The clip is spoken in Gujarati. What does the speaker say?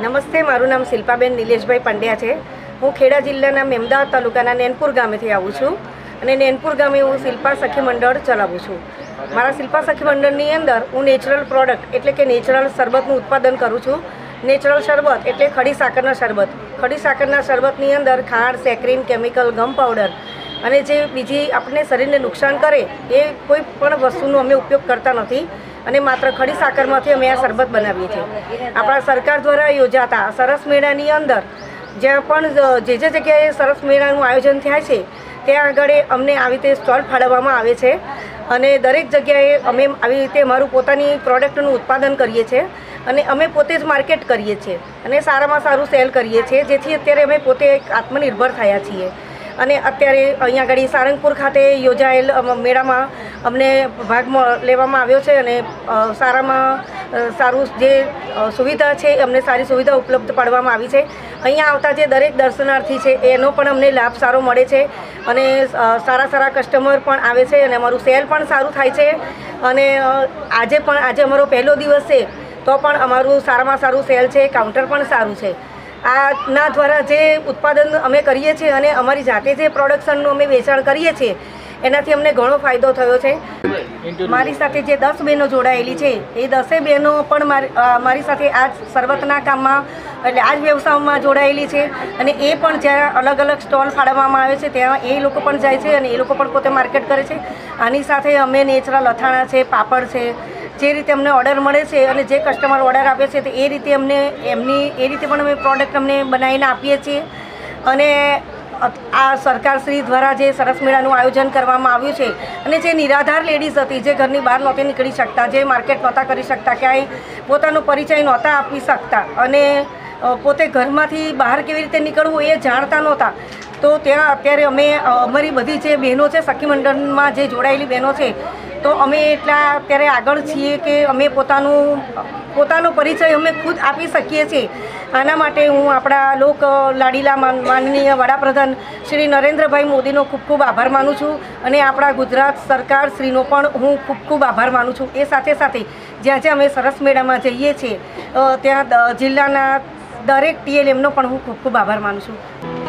નમસ્તે, મારું નામ શિલ્પાબેન નિલેશભાઈ પંડ્યા છે। હું ખેડા જિલ્લાના મેમદાવાદ તાલુકાના નેનપુર ગામેથી આવું છું અને નેનપુર ગામે હું શિલ્પા સખી મંડળ ચલાવું છું। મારા શિલ્પા સખી મંડળની અંદર હું નેચરલ પ્રોડક્ટ એટલે કે નેચરલ શરબતનું ઉત્પાદન કરું છું। નેચરલ શરબત એટલે ખડી સાકરના શરબત। ખડી સાકરના શરબતની અંદર ખાંડ, સેક્રીન, કેમિકલ, ગમ પાવડર અને જે બીજી આપણને શરીરને નુકસાન કરે એ કોઈ પણ વસ્તુનો અમે ઉપયોગ કરતા નથી અને માત્ર ખડી સાકરમાંથી અમે આ શરબત બનાવીએ છીએ। આપણા સરકાર દ્વારા યોજાતા સરસ મેળાની અંદર જ્યાં પણ જે જગ્યાએ સરસ મેળાનું આયોજન થાય છે ત્યાં આગળ અમને આવી રીતે સ્ટોલ ફાળવવામાં આવે છે અને દરેક જગ્યાએ અમે આવી રીતે અમારું પોતાની પ્રોડક્ટનું ઉત્પાદન કરીએ છીએ અને અમે પોતે જ માર્કેટ કરીએ છીએ અને સારામાં સારું સેલ કરીએ છીએ, જેથી અત્યારે અમે પોતે આત્મનિર્ભર થયા છીએ। અને અત્યારે અહીંયા આગળ સારંગપુર ખાતે યોજાયેલ મેળામાં અમને ભાગ લેવામાં આવ્યો છે અને સારામાં સારું જે સુવિધા છે અમને સારી સુવિધા ઉપલબ્ધ પાડવામાં આવી છે। અહીંયા આવતા જે દરેક દર્શનાર્થી છે એનો પણ અમને લાભ સારો મળે છે અને સારા કસ્ટમર પણ આવે છે અને અમારું સેલ પણ સારું થાય છે અને આજે અમારો પહેલો દિવસ છે તો પણ અમારું સારામાં સારું સેલ છે, કાઉન્ટર પણ સારું છે। આના દ્વારા જે ઉત્પાદન અમે કરીએ છીએ અને અમારી જાતે જે પ્રોડક્શનનું અમે વેચાણ કરીએ છીએ એનાથી અમને ઘણો ફાયદો થયો છે। મારી સાથે જે 10 બહેનો જોડાયેલી છે એ 10 બહેનો પણ મારી સાથે આ શરબતના કામમાં એટલે આ જ વ્યવસાયમાં જોડાયેલી છે અને એ પણ જ્યારે અલગ અલગ સ્ટોલ ફાળવવામાં આવે છે ત્યાં એ લોકો પણ જાય છે અને એ લોકો પણ પોતે માર્કેટ કરે છે। આની સાથે અમે નેચરલ અથાણા છે, પાપડ છે, જે રીતે અમને ઓર્ડર મળે છે અને જે કસ્ટમર ઓર્ડર આપે છે તો એ રીતે એ રીતે પણ અમે પ્રોડક્ટ અમને બનાવીને આપીએ છીએ। અને આ સરકારશ્રી દ્વારા જે સરસ મેળાનું આયોજન કરવામાં આવ્યું છે અને જે નિરાધાર લેડીઝ હતી, જે ઘરની બહાર નહોતી નીકળી શકતા, જે માર્કેટ નહોતા કરી શકતા, ક્યાંય પોતાનો પરિચય નહોતા આપી શકતા અને પોતે ઘરમાંથી બહાર કેવી રીતે નીકળવું એ જાણતા નહોતા, તો ત્યાં અત્યારે અમે અમારી બધી જે બહેનો છે સખી મંડળમાં જે જોડાયેલી બહેનો છે તો અમે એટલા અત્યારે આગળ છીએ કે અમે પોતાનો પરિચય અમે ખુદ આપી શકીએ છીએ। આના માટે હું આપણા લોક લાડીલા માનનીય વડાપ્રધાન શ્રી નરેન્દ્રભાઈ મોદીનો ખૂબ આભાર માનું છું અને આપણા ગુજરાત સરકાર શ્રીનો પણ હું ખૂબ આભાર માનું છું। એ સાથે જ્યાં અમે સરસ મેળામાં જઈએ છીએ ત્યાં જિલ્લાના દરેક TLMનો પણ હું ખૂબ આભાર માનું છું।